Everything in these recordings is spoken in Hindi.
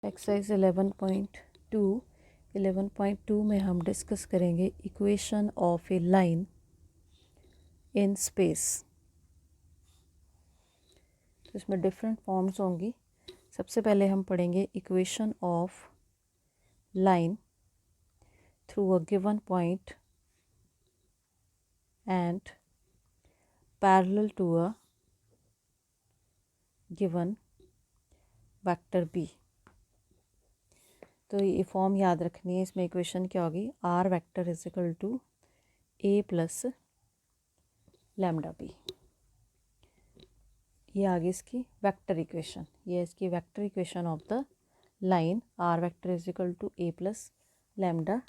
एक्सरसाइज 11.2 में हम डिस्कस करेंगे equation of a line in space. तो इसमें डिफरेंट फॉर्म्स होंगी। सबसे पहले हम पढ़ेंगे equation of line through a given point and parallel to a given vector b. तो ये फॉर्म याद रखनी है। इसमें इक्वेशन क्या होगी, r vector is equal to a plus lambda b. ये आगे इसकी वेक्टर इक्वेशन, ये इसकी vector equation of the line r vector is equal to a plus lambda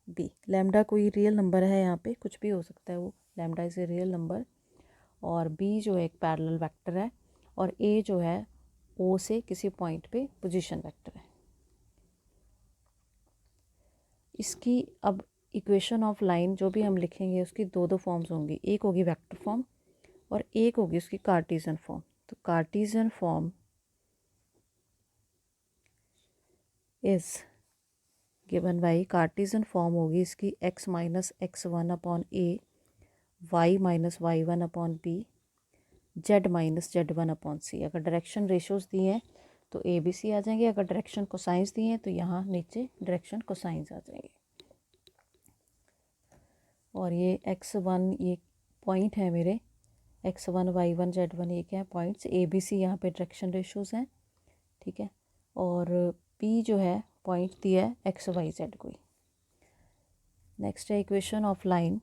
b. Lambda कोई रियल नंबर है, यहाँ पे कुछ भी हो सकता है, वो lambda is a real number. और बी जो है एक पैरेलल वेक्टर है, और ए जो है ओ से किसी पॉइंट पे पोजीशन वेक्टर है। इसकी अब इक्वेशन ऑफ लाइन जो भी हम लिखेंगे उसकी दो दो फॉर्म्स होंगी। एक होगी वेक्टर फॉर्म और एक होगी उसकी कार्टेशियन फॉर्म। तो Cartesian form is given by, Cartesian form होगी इसकी x minus x one upon a, y minus y one upon b, z minus z one upon c. अगर डायरेक्शन रेशोज दिए हैं तो ए बी सी आ जाएंगे, अगर डायरेक्शन कोसाइंस दिए हैं तो यहाँ नीचे डायरेक्शन कोसाइंस आ जाएंगे। और ये x1 ये पॉइंट है मेरे, x1 y1 z1 ये क्या है, पॉइंट्स। ए बी सी यहाँ पे डायरेक्शन रेशोज हैं, ठीक है। और p जो है पॉइंट दिया है एक्स वाई जेड कोई। नेक्स्ट है equation of line,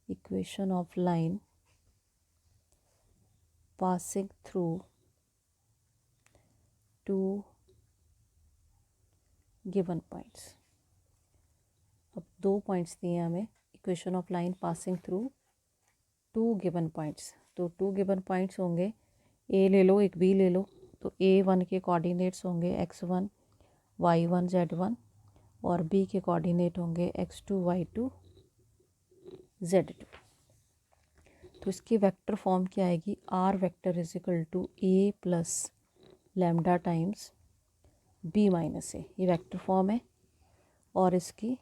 equation of line passing through two given points. अब दो पॉइंट्स दिए हैं हमें, equation of line passing through two given points. तो टू गिवन पॉइंट्स होंगे, ए ले लो एक बी ले लो। तो A1 के कोऑर्डिनेट्स होंगे x1 y1 z1, और B के कोऑर्डिनेट होंगे x2 y2 z2। तो इसकी वेक्टर फॉर्म क्या आएगी, r vector is equal to a plus lambda times b minus a. ये वेक्टर फॉर्म है। और इसकी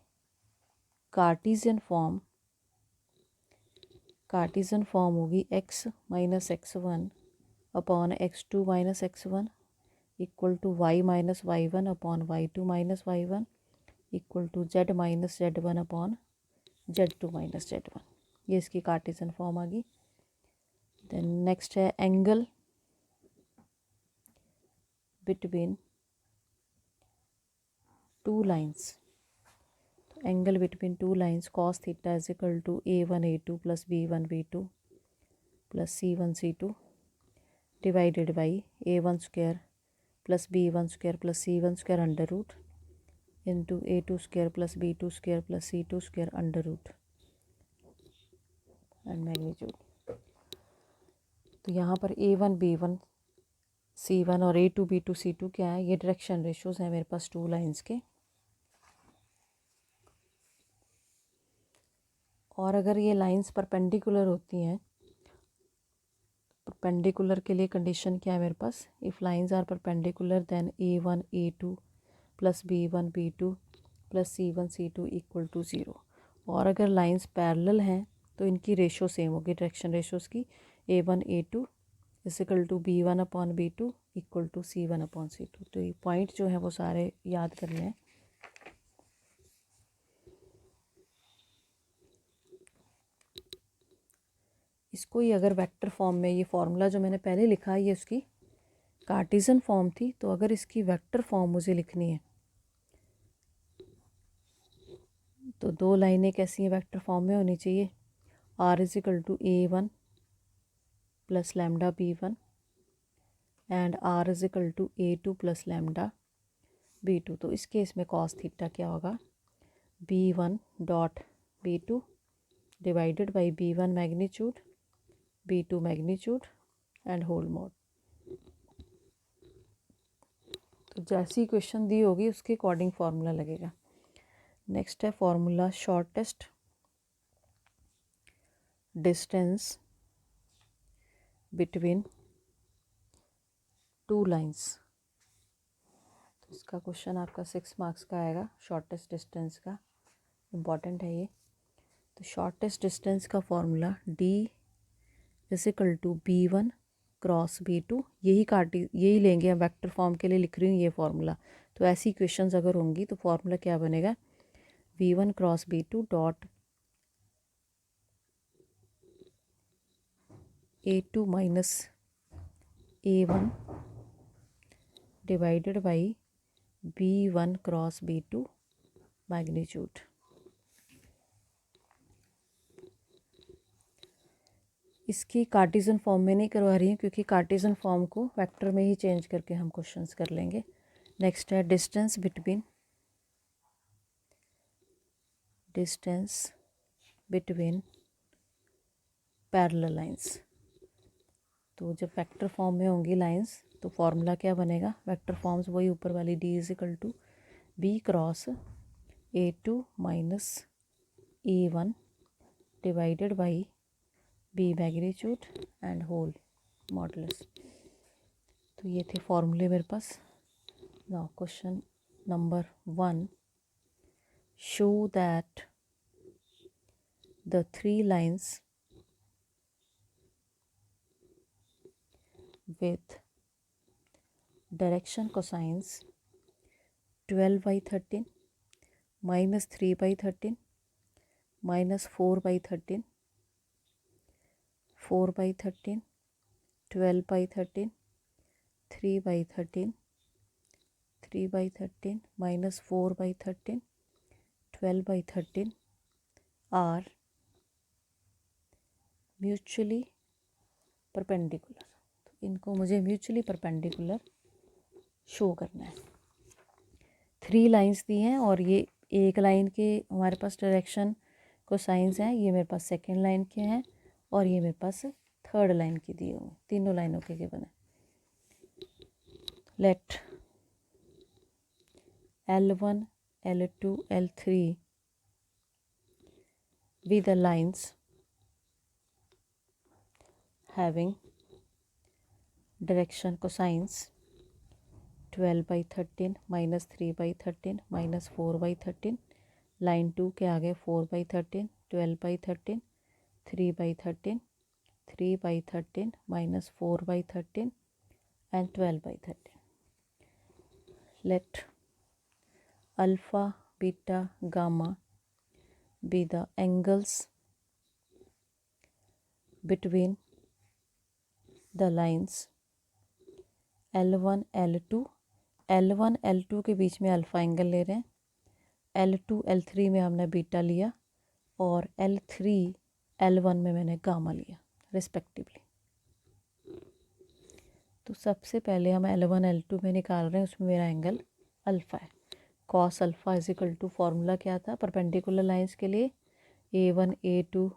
कार्टेशियन फॉर्म होगी x minus x one upon x2 minus x one equal to y minus y one upon y2 minus y one equal to z minus z1 अपॉन z2 माइनस z1। ये इसकी कार्टेशियन फॉर्म आ गई। देन नेक्स्ट है एंगल बिटवीन टू लाइंस। तो angle between two lines cos theta is equal to a1 a2 plus b1 b2 plus c1 c2 divided by a1 square plus b1 square plus c1 square under root into a2 square plus b2 square plus c2 square under root and magnitude. तो यहाँ पर a1 b1 c1 और a2 b2 c2 क्या है, ये डायरेक्शन रेशोज हैं मेरे पास टू लाइंस के। और अगर ये लाइंस परपेंडिकुलर होती हैं, परपेंडिकुलर के लिए कंडीशन क्या है मेरे पास, if lines are perpendicular then a1 a2 plus b1 b2 plus c1 c2 equal to 0। और अगर लाइंस पैरेलल हैं तो इनकी रेशो सेम होगी, डायरेक्शन रेशोज़ की। a1 a2 is equal to b1 upon b2 equal to c1 upon c2। तो ये पॉइंट जो है वो सारे याद करने हैं। इसको ही अगर वेक्टर फॉर्म में, ये फार्मूला जो मैंने पहले लिखा है ये उसकी कार्टेशियन फॉर्म थी, तो अगर इसकी वेक्टर फॉर्म मुझे लिखनी है तो दो लाइनें कैसी हैं वेक्टर फॉर्म में होनी चाहिए, r is equal to a1 plus lambda b1 and r is equal to a2 plus lambda b2। तो इस केस में कॉस थीटा क्या होगा, b1 dot b2 divided by b1 magnitude b2 magnitude and whole mod. तो जैसी क्वेश्चन दी होगी उसके अकॉर्डिंग फार्मूला लगेगा। नेक्स्ट है formula shortest distance between 2 lines. तो इसका क्वेश्चन आपका 6 मार्क्स का आएगा, शॉर्टेस्ट डिस्टेंस का, इम्पॉर्टेंट है ये। तो शॉर्टेस्ट डिस्टेंस का formula D is equal to B1 cross B2, यही लेंगे हम, वेक्टर फॉर्म के लिए लिख रही हूँ ये फार्मूला। तो ऐसी इक्वेशंस अगर होंगी तो फार्मूला क्या बनेगा, V1 cross B2 dot A2 minus A1 divided by B1 cross B2 magnitude. इसकी कार्टेशियन फॉर्म में नहीं करवा रही हूँ क्योंकि कार्टेशियन फॉर्म को वेक्टर में ही चेंज करके हम क्वेश्चंस कर लेंगे। नेक्स्ट है डिस्टेंस बिटवीन पैरेलल लाइंस। तो जब वेक्टर फॉर्म में होंगी लाइंस तो फॉर्मूला क्या बनेगा, वेक्टर फॉर्म्स वही ऊपर वाली D is equal to B cross A2 minus A1 divided by B magnitude and whole modulus. तो ये थे फॉर्मूले मेरे पास। Now question number 1, show that the 3 lines with direction cosines 12/13 minus 3/13 minus 4/13 4/13 12/13 3/13 3/13 minus 4/13 12/13 are mutually perpendicular. तो इनको मुझे म्यूचुअली परपेंडिकुलर शो करना है। 3 लाइंस दी हैं और ये एक लाइन के हमारे पास डायरेक्शन कोसाइंस हैं, ये मेरे पास सेकेंड लाइन के हैं और ये मेरे पास थर्ड लाइन की दी हुई, तीनों लाइनों के गिवन है। Let L1 L2 L3 be the lines having direction cosines 12/13 minus 3/13 minus 4/13। Line 2 के आगे 4/13 12/13 3/13 3/13 minus 4/13 and 12/13। let alpha beta gamma be the angles between the lines L1 L2 L1 L2 के बीच में अल्फ़ा एंगल ले रहे हैं, L2 L3 में हमने बीटा लिया और L3 L1 में मैंने गामा लिया रिस्पेक्टिवली। तो सबसे पहले हम L1 L2 में निकाल रहे हैं, उसमें मेरा एंगल अल्फ़ा है। Cos alpha is equal to formula क्या था परपेंडिकुलर लाइंस के लिए, A1 A2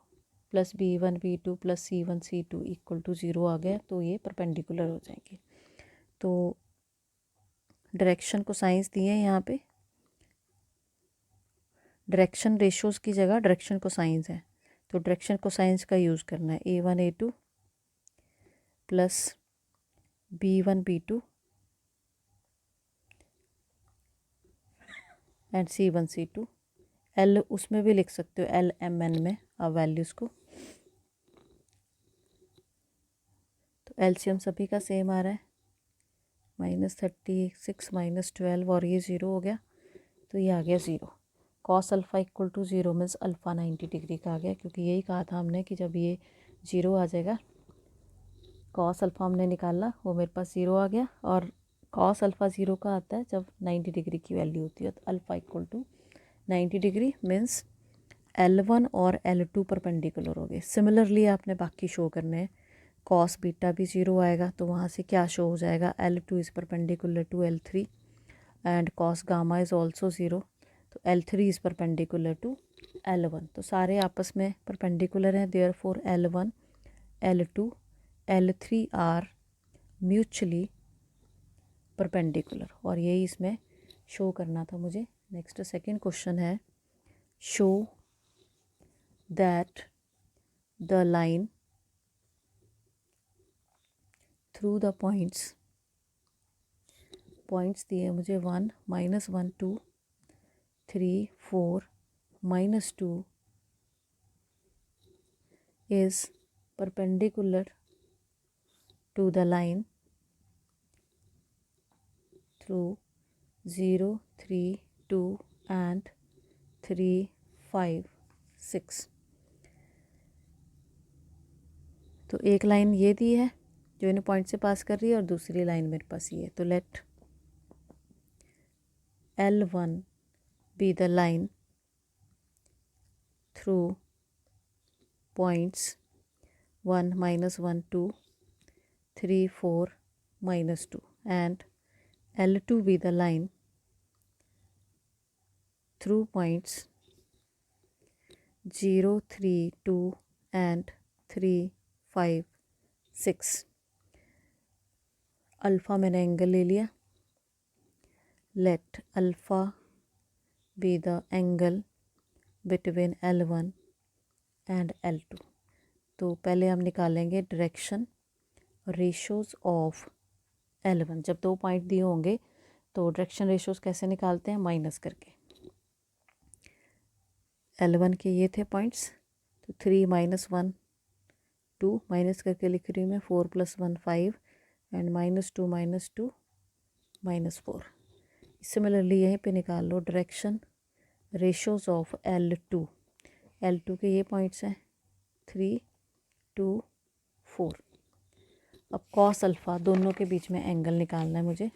plus B1 B2 plus C1 C2 equal to 0 आ गया, तो ये परपेंडिकुलर हो जाएंगे। तो डायरेक्शन को साइंस दिए हैं, यहाँ पे डायरेक्शन रेशोज़ की जगह डायरेक्शन को साइंस है, तो डायरेक्शन को साइंस का यूज़ करना है। A1 A2 plus B1 B2 and C1 C2। L उसमें भी लिख सकते हो, L M N में आप वैल्यूज़ को। तो एलसीएम सभी का सेम आ रहा है, -36 -12 और ये 0 हो गया, तो ये आ गया 0। Cos alpha equal to 0 means alpha 90 degree का आ गया, क्योंकि यही कहा था हमने कि जब ये 0 आ जाएगा, कॉस अल्फ़ा हमने निकाला वो मेरे पास 0 आ गया, और कॉस अल्फ़ा 0 का आता है जब 90 डिग्री की वैल्यू होती है। तो alpha equal to 90 degree means L1 और L2 परपेंडिकुलर हो गए। सिमिलरली आपने बाकी शो करने हैं, कॉस बीटा भी 0 आएगा, तो वहाँ से क्या शो हो जाएगा, L2 is perpendicular to L3 and cos gamma is also 0, तो L3 is perpendicular to L1। तो सारे आपस में परपेंडिकुलर हैं, therefore L1 L2 L3 are mutually perpendicular, और यही इसमें शो करना था मुझे। नेक्स्ट सेकंड क्वेश्चन है, show that the line through the points points दिए मुझे 1 -1 2 3 4 -2 is perpendicular to the line through 0 3 2 and 3 5 6। तो एक लाइन ये दी है जो इन पॉइंट से पास कर रही है और दूसरी लाइन मेरे पास ये है। तो late L1 be the line through points 1 -1 2 3 4 -2 and L2 be the line through points 0 3 2 and 3 5 6। Alpha मैंने एंगल ले लिया। Late alpha be the angle between L1 and L2। तो पहले हम निकालेंगे डायरेक्शन रेशोज़ ऑफ L1। जब दो पॉइंट दिए होंगे तो डायरेक्शन रेशोज़ कैसे निकालते हैं, माइनस करके। L1 के ये थे पॉइंट्स, तो 3 -1 2 माइनस करके लिख रही हूँ मैं, 4 + 1 5 एंड -2 -2 -4। सिमिलरली यहीं पे निकाल लो direction ratios of L2। L2 के ये पॉइंट्स हैं 3 2 4। अब कॉस अल्फ़ा दोनों के बीच में एंगल निकालना है मुझे।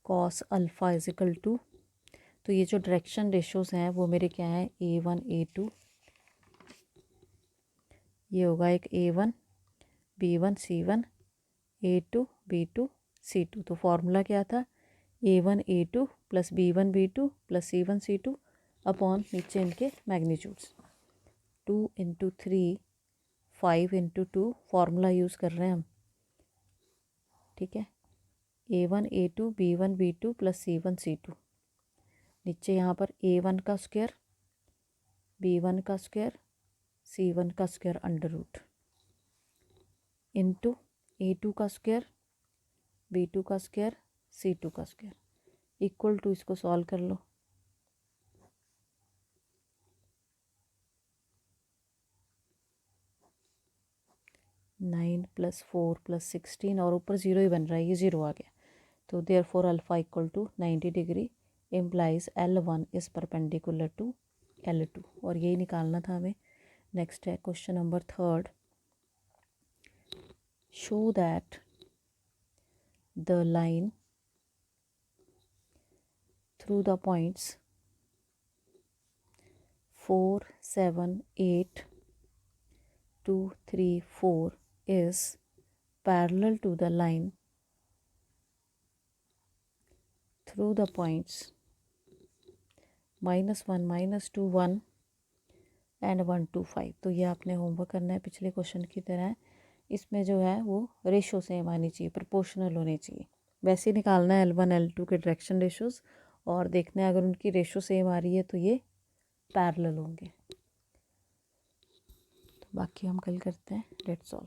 Cos alpha is equal to, तो ये जो डायरेक्शन रेशोज़ हैं वो मेरे क्या हैं, A1 A2, ये होगा एक A1 B1 C1 A2 B2 C2। तो फॉर्मूला क्या था, A1 A2 + B1 B2 + C1 C2 upon नीचे इनके मैग्नीट्यूड्स। 2 × 3 5 × 2 फार्मूला यूज़ कर रहे हैं हम, ठीक है। A1 A2 B1 B2 + C1 C2, नीचे यहाँ पर A1 का स्क्वायर B1 का स्क्वायर C1 का square under root into A2 का स्क्वायर B2 का स्क्वायर C2 का स्क्वायर इक्वल टू, इसको सॉल्व कर लो। नाइन + 4 + 16 और ऊपर 0 ही बन रहा है, ये 0 आ गया। तो therefore alpha equal to 90 degree implies L1 is perpendicular to L2, और यही निकालना था हमें। नेक्स्ट है question number 3। Show that the line through the points 4 7 8 2 3 4 is parallel to the line through the points -1 -2 1 and 1 2 5। तो ये आपने होमवर्क करना है पिछले क्वेश्चन की तरह। इसमें जो है वो रेशो सेम आनी चाहिए, प्रोपोर्शनल होनी चाहिए। वैसे ही निकालना है L1 L2 के डायरेक्शन रेशोज़, और देखना है अगर उनकी रेशो सेम आ रही है तो ये पैरेलल होंगे। तो बाकी हम कल करते हैं। That's all.